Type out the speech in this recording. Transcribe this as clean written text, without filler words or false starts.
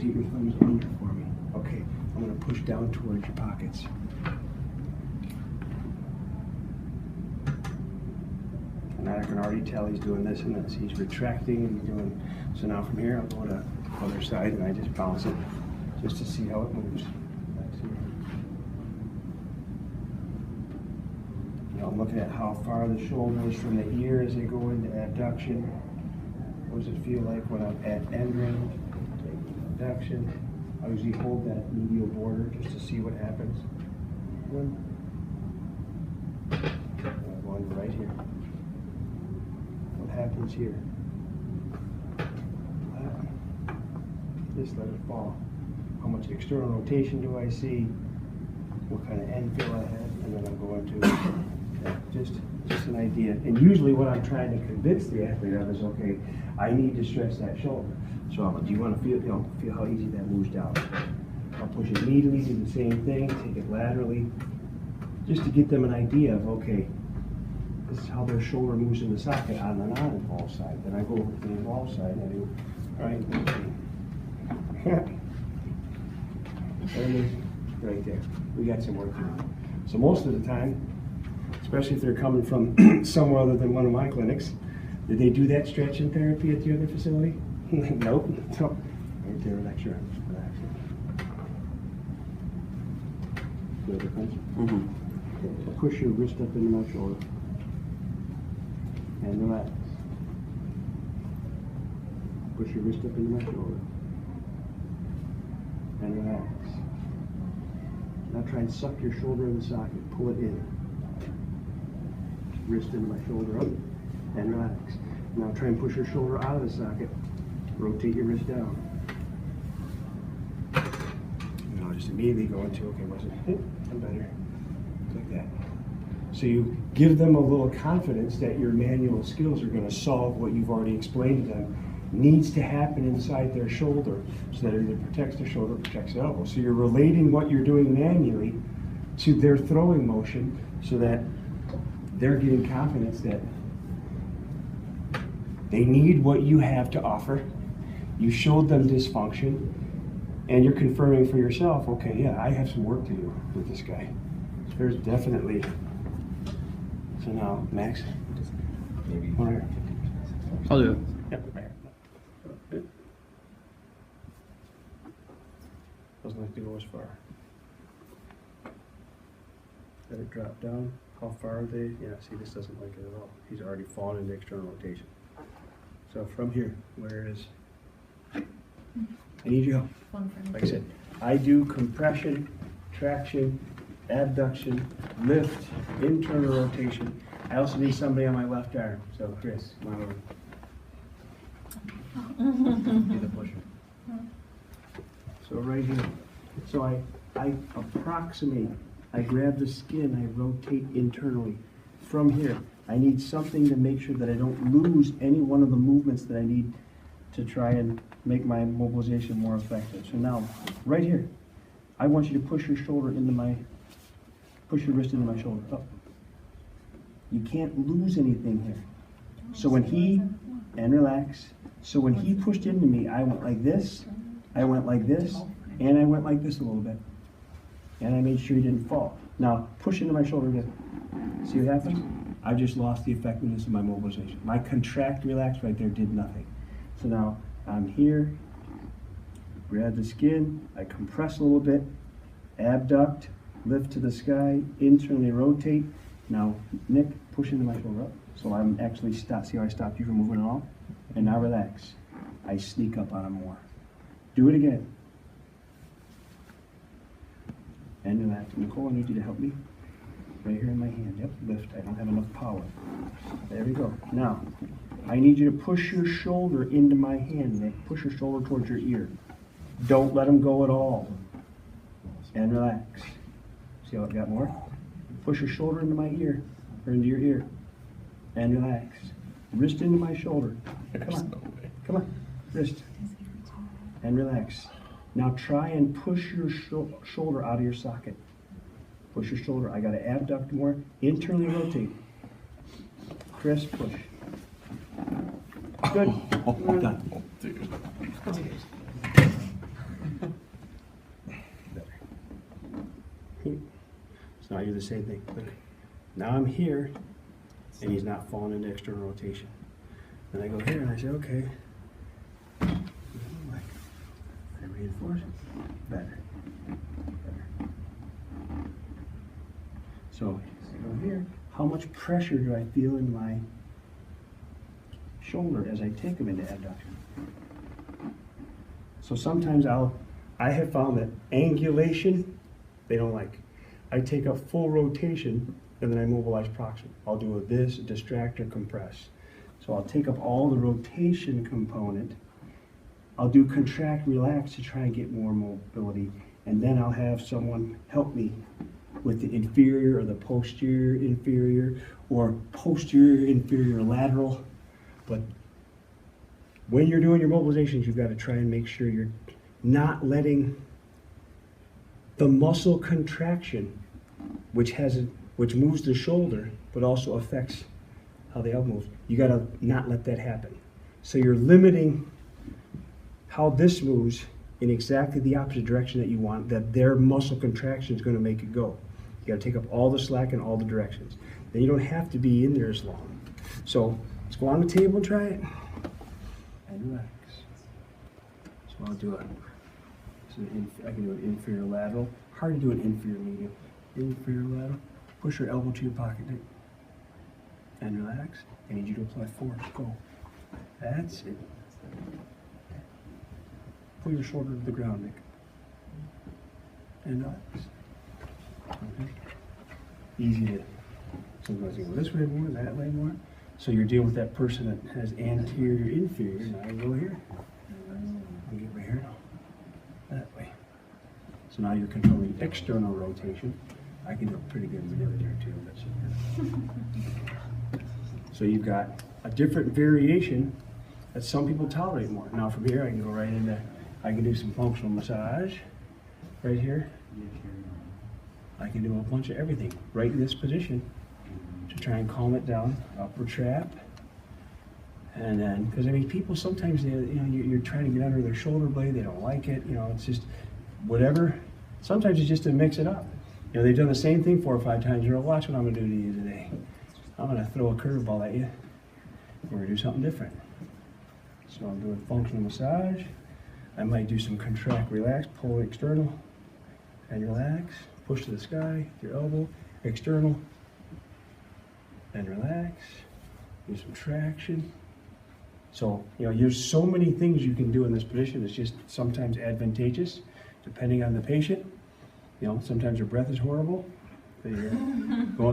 rotate your thumbs under for me. Okay, I'm going to push down towards your pockets. And I can already tell he's doing this and this. He's retracting and he's doing. So now from here, I'll go to the other side and I just bounce it just to see how it moves. I'm looking at how far the shoulder is from the ear as they go into abduction. What does it feel like when I'm at end range? Abduction. I usually hold that medial border just to see what happens. One. I'm going right here. What happens here? Just let it fall. How much external rotation do I see? What kind of end feel I have? And then I'm going to just an idea. And usually what I'm trying to convince the athlete of is, okay, I need to stretch that shoulder. So do you want to feel, feel how easy that moves down? I'll push it medially, do the same thing, take it laterally, just to get them an idea of, okay, this is how their shoulder moves in the socket on the non-involved side. Then I go over to the involved side and I do, all right, there it is, right there. We got some work to do. So most of the time, especially if they're coming from somewhere other than one of my clinics, did they do that stretching therapy at the other facility? Nope. So, right there, relax your arms. Relax. Feel the difference? Mm-hmm. Okay. Push your wrist up into my shoulder. And relax. Push your wrist up into my shoulder. And relax. Now try and suck your shoulder in the socket. Pull it in. Wrist into my shoulder up. And relax. Now try and push your shoulder out of the socket. Rotate your wrist down. And I'll just immediately go into, okay, what's it? I'm better. Like that. So you give them a little confidence that your manual skills are going to solve what you've already explained to them needs to happen inside their shoulder, so that it either protects their shoulder or protects the elbow. So you're relating what you're doing manually to their throwing motion so that they're getting confidence that they need what you have to offer. You showed them dysfunction, and you're confirming for yourself, okay, yeah, I have some work to do with this guy. There's definitely. So now, Max? Maybe. I'll do it. Yep. Doesn't like to go as far. Let it drop down. How far are they? Yeah, see, this doesn't like it at all. He's already fallen into external rotation. So from here, where is, I need your help. Like I said, I do compression, traction, abduction, lift, internal rotation. I also need somebody on my left arm. So Chris, come on over. Be the pusher. So right here. So I approximate. I grab the skin, I rotate internally. From here, I need something to make sure that I don't lose any one of the movements that I need to try and make my mobilization more effective. So now, right here, I want you to push your shoulder into my, push your wrist into my shoulder, up. You can't lose anything here. So when he, and relax, so when he pushed into me, I went like this, I went like this, and I went like this a little bit. And I made sure he didn't fall. Now, push into my shoulder again. See what happens? I just lost the effectiveness of my mobilization. My contract, relax right there did nothing. So now, I'm here, grab the skin, I compress a little bit, abduct, lift to the sky, internally rotate. Now, Nick, push into my shoulder up. So I'm actually stop. See how I stopped you from moving at all? And now relax. I sneak up on him more. Do it again. And relax. Nicole, I need you to help me. Right here in my hand. Yep, lift. I don't have enough power. There we go. Now, I need you to push your shoulder into my hand, Nick. Push your shoulder towards your ear. Don't let him go at all. And relax. See how it got more? Push your shoulder into my ear, or into your ear. And relax. Wrist into my shoulder. Come on. Come on. Wrist. And relax. Now try and push your shoulder out of your socket. Push your shoulder. I got to abduct more. Internally rotate. Chris, push. Good. Done. do the same thing. Look, now I'm here, and he's not falling into external rotation. Then I go here and I say, okay. I reinforce it. Better. So I go here. How much pressure do I feel in my shoulder as I take them into abduction? So sometimes I have found that angulation, they don't like. I take up full rotation and then I mobilize proximal. I'll do a distract, or compress. So I'll take up all the rotation component. I'll do contract, relax to try and get more mobility. And then I'll have someone help me with the inferior or the posterior inferior or posterior inferior lateral. But when you're doing your mobilizations, you've got to try and make sure you're not letting the muscle contraction, which moves the shoulder, but also affects how the elbow moves. You got to not let that happen. So you're limiting how this moves in exactly the opposite direction that you want, that their muscle contraction is going to make it go. You got to take up all the slack in all the directions. Then you don't have to be in there as long. So let's go on the table and try it. And relax. So I'll do it. I can do an inferior lateral. Hard to do an inferior medial. Inferior lateral. Push your elbow to your pocket, Nick. And relax. I need you to apply force. Go. That's it. Pull your shoulder to the ground, Nick. And relax. Okay. Easy to. Sometimes you go this way more, that way more. So you're dealing with that person that has anterior, inferior. Now you go here. I'll get right here. That way. So now you're controlling external rotation. I can do a pretty good maneuver there too. So you've got a different variation that some people tolerate more. Now from here I can go right into, I can do some functional massage right here. I can do a bunch of everything right in this position to try and calm it down. Upper trap. And then, because I mean, people sometimes, you're trying to get under their shoulder blade, they don't like it, it's just whatever. Sometimes it's just to mix it up. They've done the same thing 4 or 5 times. Watch what I'm going to do to you today. I'm going to throw a curveball at you. We're going to do something different. So I'm doing functional massage. I might do some contract, relax, pull external, and relax. Push to the sky, your elbow, external, and relax. Do some traction. So, there's so many things you can do in this position. It's just sometimes advantageous, depending on the patient. Sometimes your breath is horrible. You're going